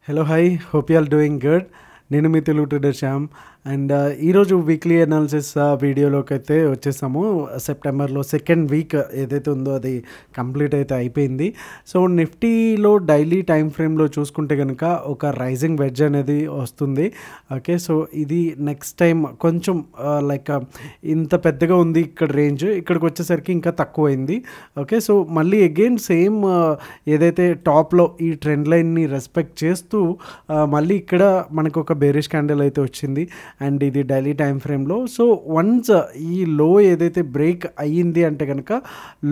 Hello hi hope you are doing good. నేను మీ Telugu trader Shyam. And ఈరోజు వీక్లీ అనాలిసిస్ వీడియోలోకి అయితే వచ్చేసాము. సెప్టెంబర్లో సెకండ్ వీక్ ఏదైతే ఉందో అది కంప్లీట్ అయితే అయిపోయింది. సో నిఫ్టీలో డైలీ టైం ఫ్రేమ్లో చూసుకుంటే కనుక ఒక రైజింగ్ వెడ్జ్ అనేది వస్తుంది. ఓకే, సో ఇది నెక్స్ట్ టైం కొంచెం లైక్ ఇంత పెద్దగా ఉంది ఇక్కడ రేంజ్, ఇక్కడికి వచ్చేసరికి ఇంకా తక్కువైంది. ఓకే, సో మళ్ళీ అగైన్ సేమ్ ఏదైతే టాప్లో ఈ ట్రెండ్ లైన్ని రెస్పెక్ట్ చేస్తూ మళ్ళీ ఇక్కడ మనకు ఒక బేరిష్ క్యాండిల్ అయితే వచ్చింది. అండ్ ఇది డైలీ టైం ఫ్రేమ్లో. సో వన్స్ ఈ లో ఏదైతే బ్రేక్ అయ్యింది అంటే కనుక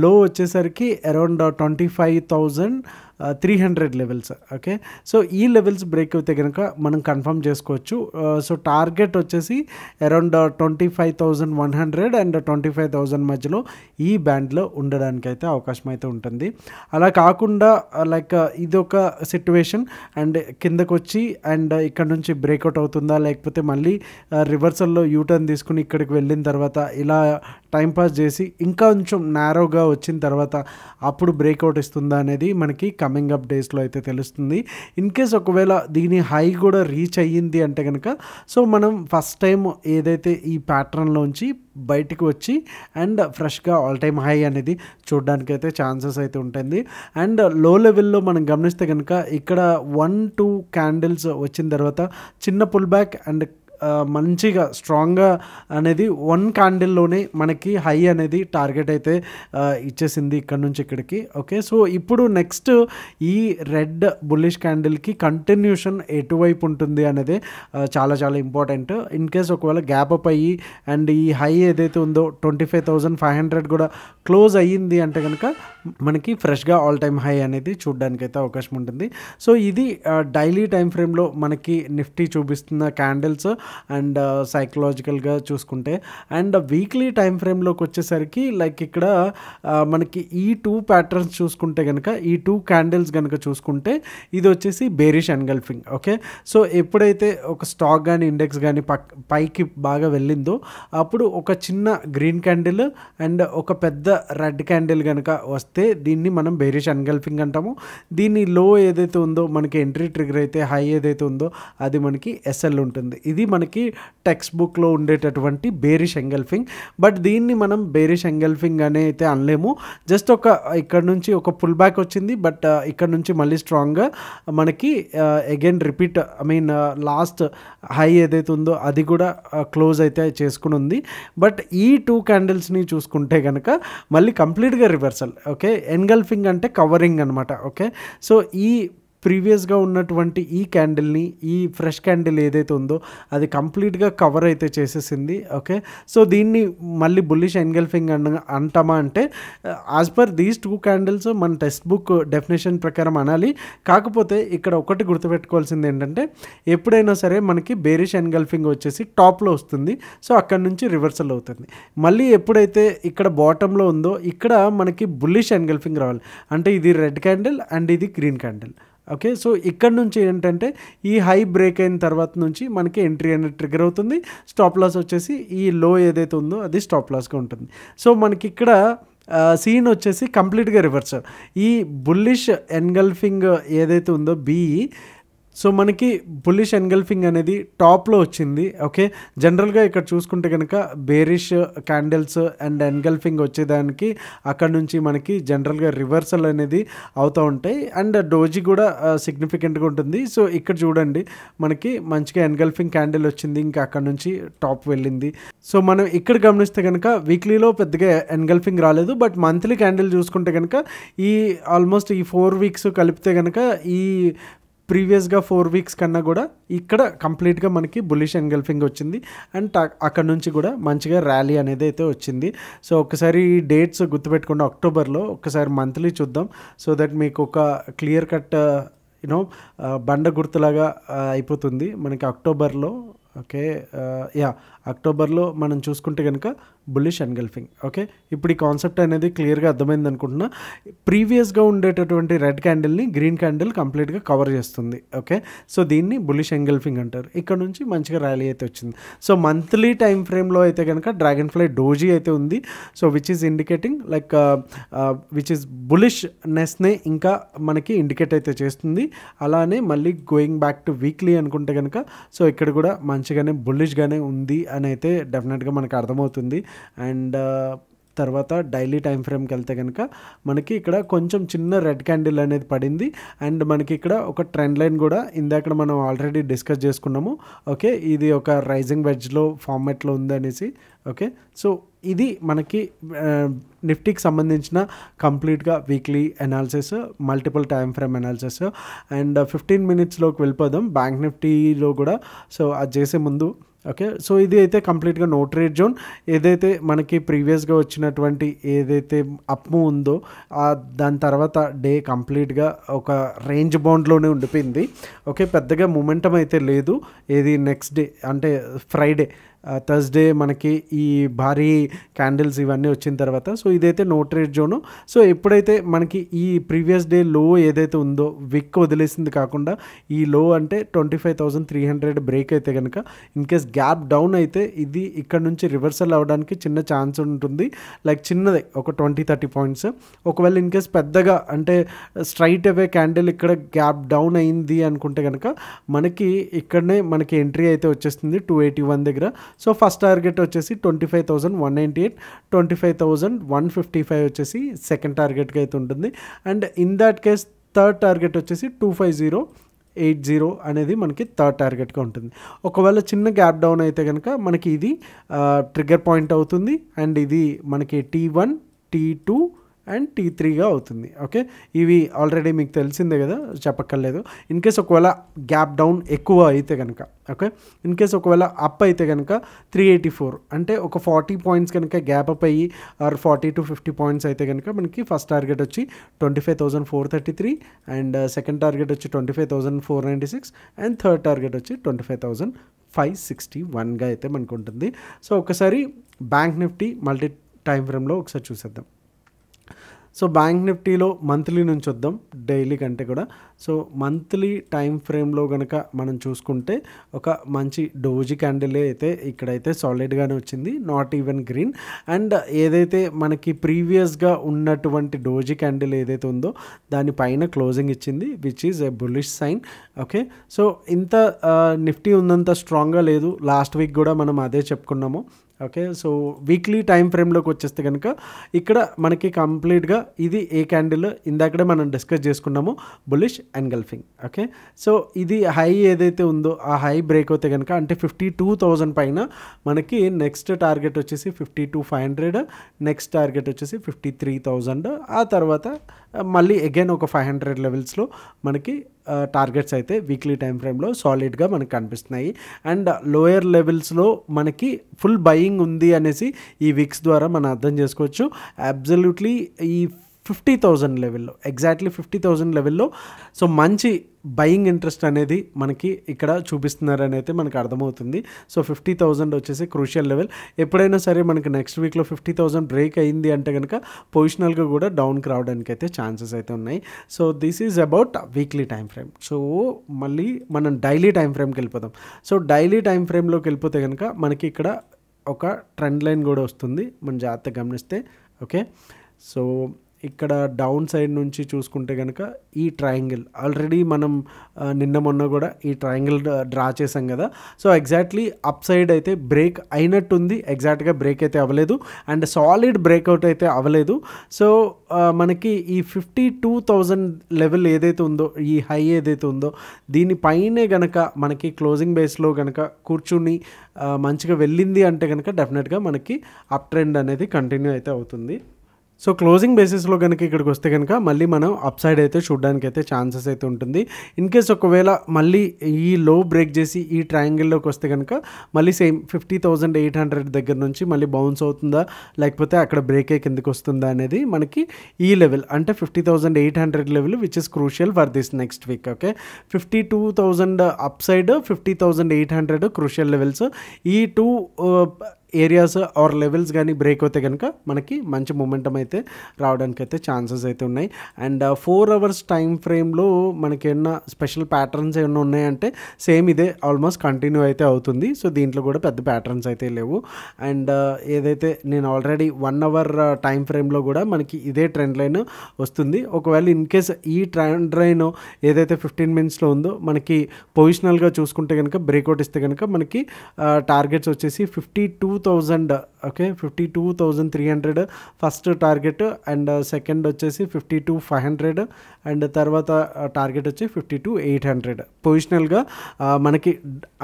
లో వచ్చేసరికి అరౌండ్ 25,300 లెవెల్స్. ఓకే, సో ఈ లెవెల్స్ బ్రేక్ అయితే కనుక మనం కన్ఫర్మ్ చేసుకోవచ్చు. సో టార్గెట్ వచ్చేసి అరౌండ్ 25,100 అండ్ 25,000 మధ్యలో ఈ బ్యాండ్లో ఉండడానికి అయితే అవకాశం అయితే ఉంటుంది. అలా కాకుండా లైక్ ఇదొక సిట్యువేషన్ అండ్ కిందకు వచ్చి అండ్ ఇక్కడ నుంచి బ్రేక్అవుట్ అవుతుందా, లేకపోతే మళ్ళీ రివర్సల్లో యూటర్న్ తీసుకుని ఇక్కడికి వెళ్ళిన తర్వాత ఇలా టైంపాస్ చేసి ఇంకా కొంచెం నారోగా వచ్చిన తర్వాత అప్పుడు బ్రేక్అవుట్ ఇస్తుందా అనేది మనకి కమింగ్ అప్ డేస్లో అయితే తెలుస్తుంది. ఇన్ కేస్ ఒకవేళ దీని హై కూడా రీచ్ అయ్యింది అంటే కనుక సో మనం ఫస్ట్ టైం ఏదైతే ఈ ప్యాటర్న్లోంచి బయటికి వచ్చి అండ్ ఫ్రెష్గా ఆల్ టైమ్ హై అనేది చూడడానికి అయితే ఛాన్సెస్ అయితే ఉంటుంది. అండ్ లో లెవెల్లో మనం గమనిస్తే కనుక ఇక్కడ 1-2 క్యాండిల్స్ వచ్చిన తర్వాత చిన్న పుల్ బ్యాక్ అండ్ మంచిగా స్ట్రాంగ్గా అనేది 1 క్యాండిల్లోనే మనకి హై అనేది టార్గెట్ అయితే ఇచ్చేసింది ఇక్కడ నుంచి ఇక్కడికి. ఓకే, సో ఇప్పుడు నెక్స్ట్ ఈ రెడ్ బుల్లిష్ క్యాండిల్కి కంటిన్యూషన్ ఎటువైపు ఉంటుంది అనేది చాలా చాలా ఇంపార్టెంట్. ఇన్ కేస్ ఒకవేళ గ్యాప్ అప్ అయ్యి అండ్ ఈ హై ఏదైతే ఉందో 25,500 కూడా క్లోజ్ అయ్యింది అంటే కనుక మనకి ఫ్రెష్గా ఆల్ టైమ్ హై అనేది చూడడానికి అయితే అవకాశం ఉంటుంది. సో ఇది డైలీ టైం ఫ్రేమ్లో మనకి నిఫ్టీ చూపిస్తున్న క్యాండిల్స్ అండ్ సైకలాజికల్గా చూసుకుంటే. అండ్ వీక్లీ టైం ఫ్రేమ్లోకి వచ్చేసరికి లైక్ ఇక్కడ మనకి ఈ 2 ప్యాటర్న్స్ చూసుకుంటే కనుక ఈ 2 క్యాండిల్స్ కనుక చూసుకుంటే ఇది వచ్చేసి బేరిష్ ఎన్గల్ఫింగ్. ఓకే, సో ఎప్పుడైతే ఒక స్టాక్ కానీ ఇండెక్స్ కానీ పైకి బాగా వెళ్ళిందో అప్పుడు ఒక చిన్న గ్రీన్ క్యాండిల్ అండ్ ఒక పెద్ద రెడ్ క్యాండిల్ కనుక వస్తే దీన్ని మనం బేరిష్ ఎన్గల్ఫింగ్ అంటాము. దీని లో ఏదైతే ఉందో మనకి ఎంట్రీ ట్రిగర్ అయితే హై ఏదైతే ఉందో అది మనకి ఎస్ఎల్ ఉంటుంది. ఇది మనకి టెక్స్ట్ బుక్లో ఉండేటటువంటి బేరిష్ ఎంగల్ఫింగ్. బట్ దీన్ని మనం బేరిష్ ఎంగల్ఫింగ్ అనే అయితే అనలేము. జస్ట్ ఒక ఇక్కడ నుంచి ఒక పుల్ బ్యాక్ వచ్చింది, బట్ ఇక్కడ నుంచి మళ్ళీ స్ట్రాంగ్గా మనకి అగైన్ రిపీట్ లాస్ట్ హై ఏదైతే ఉందో అది కూడా క్లోజ్ అయితే చేసుకుని ఉంది. బట్ ఈ 2 క్యాండిల్స్ని చూసుకుంటే కనుక మళ్ళీ కంప్లీట్గా రివర్సల్. ఓకే, ఎన్గల్ఫింగ్ అంటే కవరింగ్ అనమాట. ఓకే, సో ఈ ప్రీవియస్గా ఉన్నటువంటి ఈ క్యాండిల్ని ఈ ఫ్రెష్ క్యాండిల్ ఏదైతే ఉందో అది కంప్లీట్గా కవర్ అయితే చేసేసింది. ఓకే, సో దీన్ని మళ్ళీ బుల్లిష్ ఎన్గల్ఫింగ్ అంటామా అంటే యాజ్ పర్ దీస్ 2 క్యాండిల్స్ మన టెక్స్ట్ బుక్ డెఫినేషన్ ప్రకారం అనాలి. కాకపోతే ఇక్కడ ఒకటి గుర్తుపెట్టుకోవాల్సింది ఏంటంటే ఎప్పుడైనా సరే మనకి బేరిష్ ఎన్గల్ఫింగ్ వచ్చేసి టాప్లో వస్తుంది, సో అక్కడ నుంచి రివర్సల్ అవుతుంది. మళ్ళీ ఎప్పుడైతే ఇక్కడ బాటంలో ఉందో ఇక్కడ మనకి బుల్లిష్ ఎన్గల్ఫింగ్ రావాలి. అంటే ఇది రెడ్ క్యాండిల్ అండ్ ఇది గ్రీన్ క్యాండిల్. ఓకే, సో ఇక్కడ నుంచి ఏంటంటే ఈ హై బ్రేక్ అయిన తర్వాత నుంచి మనకి ఎంట్రీ అనేది ట్రిగర్ అవుతుంది. స్టాప్ లాస్ వచ్చేసి ఈ లో ఏదైతే ఉందో అది స్టాప్ లాస్గా ఉంటుంది. సో మనకి ఇక్కడ సీన్ వచ్చేసి కంప్లీట్గా రివర్సల్. ఈ బుల్లిష్ ఎన్గల్ఫింగ్ ఏదైతే ఉందో బీఈ, సో మనకి బుల్లిష్ ఎన్గల్ఫింగ్ అనేది టాప్లో వచ్చింది. ఓకే, జనరల్గా ఇక్కడ చూసుకుంటే కనుక బేరిష్ క్యాండిల్స్ అండ్ ఎన్గల్ఫింగ్ వచ్చేదానికి అక్కడ నుంచి మనకి జనరల్గా రివర్సల్ అనేది అవుతూ ఉంటాయి అండ్ డోజీ కూడా సిగ్నిఫికెంట్గా ఉంటుంది. సో ఇక్కడ చూడండి మనకి మంచిగా ఎన్గల్ఫింగ్ క్యాండిల్ వచ్చింది, ఇంకా అక్కడ నుంచి టాప్ వెళ్ళింది. సో మనం ఇక్కడ గమనిస్తే కనుక వీక్లీలో పెద్దగా ఎన్గల్ఫింగ్ రాలేదు, బట్ మంత్లీ క్యాండిల్ చూసుకుంటే కనుక ఈ ఆల్మోస్ట్ ఈ 4 వీక్స్ కలిపితే కనుక ఈ ప్రీవియస్గా 4 వీక్స్ కన్నా కూడా ఇక్కడ కంప్లీట్గా మనకి బుల్లిష్ ఎన్గల్ఫింగ్ వచ్చింది అండ్ అక్కడ నుంచి కూడా మంచిగా ర్యాలీ అనేది అయితే వచ్చింది. సో ఒకసారి ఈ డేట్స్ గుర్తుపెట్టుకోండి. అక్టోబర్లో ఒకసారి మంత్లీ చూద్దాం, సో దట్ మీకు ఒక క్లియర్ కట్ బండ గుర్తులాగా అయిపోతుంది మనకి అక్టోబర్లో. ఓకే, అక్టోబర్లో మనం చూసుకుంటే కనుక బుల్లిష్ ఎన్గల్ఫింగ్. ఓకే, ఇప్పుడు ఈ కాన్సెప్ట్ అనేది క్లియర్గా అర్థమైంది అనుకుంటున్నా. ప్రీవియస్గా ఉండేటటువంటి రెడ్ క్యాండిల్ని గ్రీన్ క్యాండిల్ కంప్లీట్గా కవర్ చేస్తుంది. ఓకే, సో దీన్ని బుల్లిష్ ఎన్గల్ఫింగ్ అంటారు. ఇక్కడ నుంచి మంచిగా ర్యాలీ అయితే వచ్చింది. సో మంత్లీ టైం ఫ్రేమ్లో అయితే కనుక డ్రాగన్ ఫ్లై డోజీ అయితే ఉంది. So which is indicating like which is బులిష్నెస్నే ఇంకా మనకి ఇండికేట్ అయితే చేస్తుంది. అలానే మళ్ళీ గోయింగ్ బ్యాక్ టు వీక్లీ అనుకుంటే కనుక సో ఇక్కడ కూడా మంచిగానే బుల్లిష్గానే ఉంది అని అయితే డెఫినెట్గా మనకు అర్థమవుతుంది. అండ్ తర్వాత డైలీ టైం ఫ్రేమ్కి వెళ్తే కనుక మనకి ఇక్కడ కొంచెం చిన్న రెడ్ క్యాండిల్ అనేది పడింది. అండ్ మనకి ఇక్కడ ఒక ట్రెండ్ లైన్ కూడా ఇందాక మనం ఆల్రెడీ డిస్కస్ చేసుకున్నాము. ఓకే, ఇది ఒక రైజింగ్ వెడ్జ్లో ఫార్మాట్లో ఉంది అనేసి. ఓకే, సో ఇది మనకి నిఫ్టీకి సంబంధించిన కంప్లీట్గా weekly analysis, multiple time frame analysis. And 15 minutesలోకి వెళ్ళిపోదాం బ్యాంక్ నిఫ్టీలో కూడా. సో అది చేసే ముందు ఓకే, సో ఇది అయితే కంప్లీట్గా నో ట్రేడ్ జోన్. ఏదైతే మనకి ప్రీవియస్గా వచ్చినటువంటి ఏదైతే అప్ మూవ్ ఉందో దాని తర్వాత డే కంప్లీట్గా ఒక రేంజ్ బౌండ్లోనే ఉండిపోయింది. ఓకే, పెద్దగా మూమెంటం అయితే లేదు. ఏది నెక్స్ట్ డే అంటే ఫ్రైడే థర్స్డే మనకి ఈ భారీ క్యాండిల్స్ ఇవన్నీ వచ్చిన తర్వాత సో ఇదైతే నో ట్రేడ్ జోను. సో ఎప్పుడైతే మనకి ఈ ప్రీవియస్ డే లో ఏదైతే ఉందో విక్ వదిలేసింది కాకుండా ఈ లో అంటే 25,300 బ్రేక్ అయితే కనుక ఇన్ కేస్ గ్యాప్ డౌన్ అయితే ఇది ఇక్కడ నుంచి రివర్సల్ అవ్వడానికి చిన్న ఛాన్స్ ఉంటుంది. లైక్ చిన్నదే ఒక 20-30 పాయింట్స్. ఒకవేళ ఇన్ కేస్ పెద్దగా అంటే స్ట్రైట్ అవే క్యాండిల్ ఇక్కడ గ్యాప్ డౌన్ అయింది అనుకుంటే కనుక మనకి ఇక్కడనే మనకి ఎంట్రీ అయితే వచ్చేస్తుంది 281 దగ్గర. సో ఫస్ట్ టార్గెట్ వచ్చేసి 25,198, 25,155 వచ్చేసి సెకండ్ టార్గెట్గా అయితే ఉంటుంది. And in that case third target వచ్చేసి 250.80 అనేది మనకి థర్డ్ టార్గెట్గా ఉంటుంది. ఒకవేళ చిన్న గ్యాప్ డౌన్ అయితే కనుక మనకి ఇది ట్రిగ్గర్ పాయింట్ అవుతుంది. అండ్ ఇది మనకి T1, T2 అండ్ T3గా అవుతుంది. ఓకే, ఇవి ఆల్రెడీ మీకు తెలిసిందే కదా, చెప్పక్కర్లేదు. ఇన్ కేస్ ఒకవేళ గ్యాప్ డౌన్ ఎక్కువ అయితే కనుక ఓకే, ఇన్ కేస్ ఒకవేళ అప్ అయితే కనుక 384 అంటే ఒక 40 పాయింట్స్ కనుక గ్యాప్ అప్ అయ్యి ఆర్ 40 to 50 పాయింట్స్ అయితే కనుక మనకి ఫస్ట్ టార్గెట్ వచ్చి 25,433 అండ్ సెకండ్ టార్గెట్ వచ్చి 25,496 అండ్ థర్డ్ టార్గెట్ వచ్చి 25,561గా అయితే మనకు ఉంటుంది. సో ఒకసారి బ్యాంక్ నిఫ్టీ మల్టీ టైం ఫ్రేమ్లో ఒకసారి చూసేద్దాం. సో బ్యాంక్ నిఫ్టీలో మంత్లీ నుంచి వద్దాం, డైలీ కంటే కూడా. సో మంత్లీ టైం ఫ్రేమ్లో కనుక మనం చూసుకుంటే ఒక మంచి డోజీ క్యాండిల్ అయితే ఇక్కడైతే సాలిడ్గానే వచ్చింది, నాట్ ఈవెన్ గ్రీన్. అండ్ ఏదైతే మనకి ప్రీవియస్గా ఉన్నటువంటి డోజీ క్యాండిల్ ఏదైతే ఉందో దానిపైన క్లోజింగ్ ఇచ్చింది, which is a bullish sign. Okay, so ఇంత నిఫ్టీ ఉన్నంత స్ట్రాంగ్గా లేదు. లాస్ట్ వీక్ కూడా మనం అదే చెప్పుకున్నాము. ఓకే, సో వీక్లీ టైం ఫ్రేమ్లోకి వచ్చేస్తే కనుక ఇక్కడ మనకి కంప్లీట్గా ఇది ఏ క్యాండిల్ ఇందాకడే మనం డిస్కస్ చేసుకున్నాము, బుల్లిష్ ఎన్గల్ఫింగ్. ఓకే, సో ఇది హై ఏదైతే ఉందో ఆ హై బ్రేక్ అవుతే కనుక అంటే 52,000 పైన మనకి నెక్స్ట్ టార్గెట్ వచ్చేసి 52,500, నెక్స్ట్ టార్గెట్ వచ్చేసి 53,000. ఆ తర్వాత మళ్ళీ అగైన్ ఒక 500 లెవెల్స్లో మనకి టార్గెట్స్ అయితే వీక్లీ టైం ఫ్రేమ్లో సాలిడ్గా మనకు కనిపిస్తున్నాయి. అండ్ లోయర్ లెవెల్స్లో మనకి ఫుల్ బయింగ్ ఉంది అనేసి ఈ వీక్స్ ద్వారా మనం అర్థం చేసుకోవచ్చు. అబ్జల్యూట్లీ ఈ 50,000 లెవెల్లో, ఎగ్జాక్ట్లీ 50,000 లెవెల్లో సో మంచి బయింగ్ ఇంట్రెస్ట్ అనేది మనకి ఇక్కడ చూపిస్తున్నారని అయితే మనకు అర్థమవుతుంది. సో 50,000 వచ్చేసి క్రూషియల్ లెవెల్. ఎప్పుడైనా సరే మనకి నెక్స్ట్ వీక్లో 50,000 బ్రేక్ అయింది అంటే కనుక పొజిషనల్గా కూడా డౌన్కి రావడానికి అయితే ఛాన్సెస్ అయితే ఉన్నాయి. So this is about weekly time frame. So మళ్ళీ మనం డైలీ టైం ఫ్రేమ్కి వెళ్ళిపోదాం. సో డైలీ టైం ఫ్రేమ్లోకి వెళ్ళిపోతే కనుక మనకి ఇక్కడ ఒక ట్రెండ్ లైన్ కూడా వస్తుంది, మనం జాగ్రత్తగా గమనిస్తే. ఓకే, సో ఇక్కడ డౌన్ సైడ్ నుంచి చూసుకుంటే కనుక ఈ ట్రయాంగిల్ ఆల్రెడీ మనం నిన్న మొన్న కూడా ఈ ట్రయాంగిల్ డ్రా చేసాం కదా. సో ఎగ్జాక్ట్లీ అప్ సైడ్ అయితే బ్రేక్ అయినట్టుంది, ఎగ్జాక్ట్గా బ్రేక్ అయితే అవ్వలేదు అండ్ సాలిడ్ బ్రేక్అవుట్ అయితే అవ్వలేదు. సో మనకి ఈ 52,000 లెవెల్ ఏదైతే ఉందో, ఈ హై ఏదైతే ఉందో దీనిపైనే కనుక మనకి క్లోజింగ్ బేస్లో కనుక కూర్చుని మంచిగా వెళ్ళింది అంటే కనుక డెఫినెట్గా మనకి అప్ ట్రెండ్ అనేది కంటిన్యూ అయితే అవుతుంది. సో క్లోజింగ్ బేసిస్లో కనుక ఇక్కడికి వస్తే కనుక మళ్ళీ మనం అప్ సైడ్ అయితే చూడడానికి అయితే ఛాన్సెస్ అయితే ఉంటుంది. ఇన్ కేస్ ఒకవేళ మళ్ళీ ఈ లో బ్రేక్ చేసి ఈ ట్రయాంగిల్లోకి వస్తే కనుక మళ్ళీ సేమ్ 50,800 దగ్గర నుంచి మళ్ళీ బౌన్స్ అవుతుందా, లేకపోతే అక్కడ బ్రేక్ అయ్యి కిందకి వస్తుందా అనేది మనకి ఈ లెవెల్ అంటే 50,800 level which is crucial for this next week. Okay, 52,000 up side, 50,800 crucial levels. ఈ టూ ఏరియాస్ ఆర్ లెవెల్స్ కానీ బ్రేక్ అవుతే కనుక మనకి మంచి మూమెంటం అయితే రావడానికి అయితే ఛాన్సెస్ అయితే ఉన్నాయి. అండ్ 4 అవర్స్ టైం ఫ్రేమ్లో మనకి ఏమన్నా స్పెషల్ ప్యాటర్న్స్ ఏమన్నా ఉన్నాయంటే సేమ్ ఇదే ఆల్మోస్ట్ కంటిన్యూ అయితే అవుతుంది. సో దీంట్లో కూడా పెద్ద ప్యాటర్న్స్ అయితే లేవు. అండ్ ఏదైతే నేను ఆల్రెడీ 1 అవర్ టైం ఫ్రేమ్లో కూడా మనకి ఇదే ట్రెండ్ లైన్ వస్తుంది. ఒకవేళ ఇన్ కేస్ ఈ ట్రెండ్ లైన్ ఏదైతే 15 మినిట్స్లో ఉందో మనకి పొజిషనల్గా చూసుకుంటే కనుక బ్రేక్అవుట్ ఇస్తే కనుక మనకి టార్గెట్స్ వచ్చేసి 52,000. Okay, 52,300 first target, and second వచ్చేసి 52,500, అండ్ తర్వాత టార్గెట్ వచ్చి 52,800. పొజిషనల్గా మనకి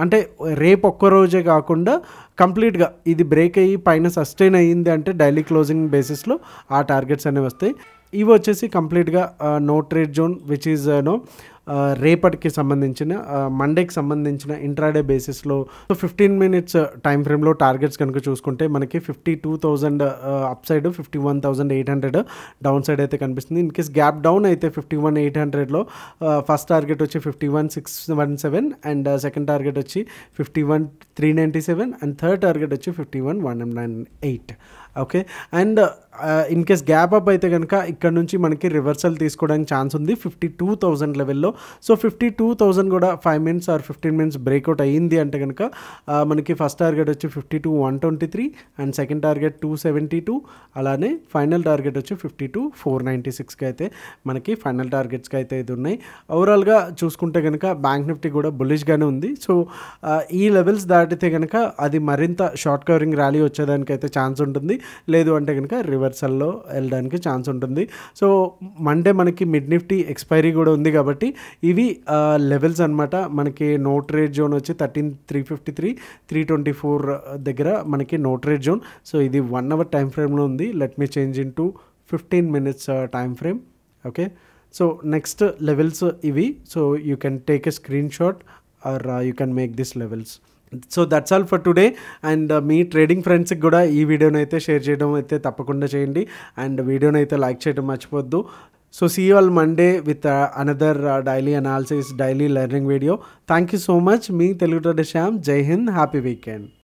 అంటే రేపు ఒక్కరోజే కాకుండా కంప్లీట్గా ఇది బ్రేక్ అయ్యి పైన సస్టైన్ అయ్యింది అంటే డైలీ క్లోజింగ్ బేసిస్లో ఆ టార్గెట్స్ అనేవి వస్తాయి. ఇవి వచ్చేసి కంప్లీట్గా no trade zone which is రేపటికి సంబంధించిన మండేకి సంబంధించిన ఇంట్రాడే బేసిస్లో 15 మినిట్స్ టైం ఫ్రేమ్లో టార్గెట్స్ కనుక చూసుకుంటే మనకి 52,000 అప్ సైడ్, 51,800 డౌన్ సైడ్ అయితే కనిపిస్తుంది. ఇన్ కేస్ గ్యాప్ డౌన్ అయితే 51,800లో ఫస్ట్ టార్గెట్ వచ్చి 51,617, అండ్ సెకండ్ టార్గెట్ వచ్చి 51,397, అండ్ థర్డ్ టార్గెట్ వచ్చి 51,198. Okay, and in case gap up అయితే కనుక ఇక్కడ నుంచి మనకి రివర్సల్ తీసుకోవడానికి ఛాన్స్ ఉంది 52,000 లెవెల్లో. సో 52,000 కూడా 5 మినిట్స్ ఆర్ 15 మినిట్స్ బ్రేక్అవుట్ అయ్యింది అంటే కనుక మనకి ఫస్ట్ టార్గెట్ వచ్చి 52,123, అండ్ సెకండ్ టార్గెట్ 272, అలానే ఫైనల్ టార్గెట్ వచ్చి 52,496కి అయితే మనకి ఫైనల్ టార్గెట్స్కి అయితే ఇది ఉన్నాయి. ఓవరాల్గా చూసుకుంటే కనుక బ్యాంక్ నిఫ్టీ కూడా బుల్లిష్గానే ఉంది. సో ఈ లెవెల్స్ దాటితే కనుక అది మరింత షార్ట్ కవరింగ్ ర్యాలీ వచ్చేదానికైతే ఛాన్స్ ఉంటుంది, లేదు అంటే కనుక రివర్సల్లో వెళ్ళడానికి ఛాన్స్ ఉంటుంది. సో మండే మనకి మిడ్ నిఫ్టీ ఎక్స్పైరీ కూడా ఉంది కాబట్టి ఇవి లెవెల్స్ అనమాట. మనకి నో ట్రేడ్ జోన్ వచ్చి 13,353, 324 దగ్గర మనకి నో ట్రేడ్ జోన్. సో ఇది 1 అవర్ టైం ఫ్రేమ్లో ఉంది. Let me change in to 15 minutes time frame. Okay, so next levels ఇవి. So you can take a screen shot or you can make this levels. So that's all for today. And మీ trading ఫ్రెండ్స్కి కూడా ఈ వీడియోని అయితే share చేయడం అయితే తప్పకుండా చేయండి, అండ్ వీడియోని అయితే లైక్ చేయడం మర్చిపోద్దు. So see you all Monday with another daily analysis, daily learning video. Thank you so much. మీ తెలుగు ట్రేడర్ శ్యామ్. జై హింద్. Happy weekend.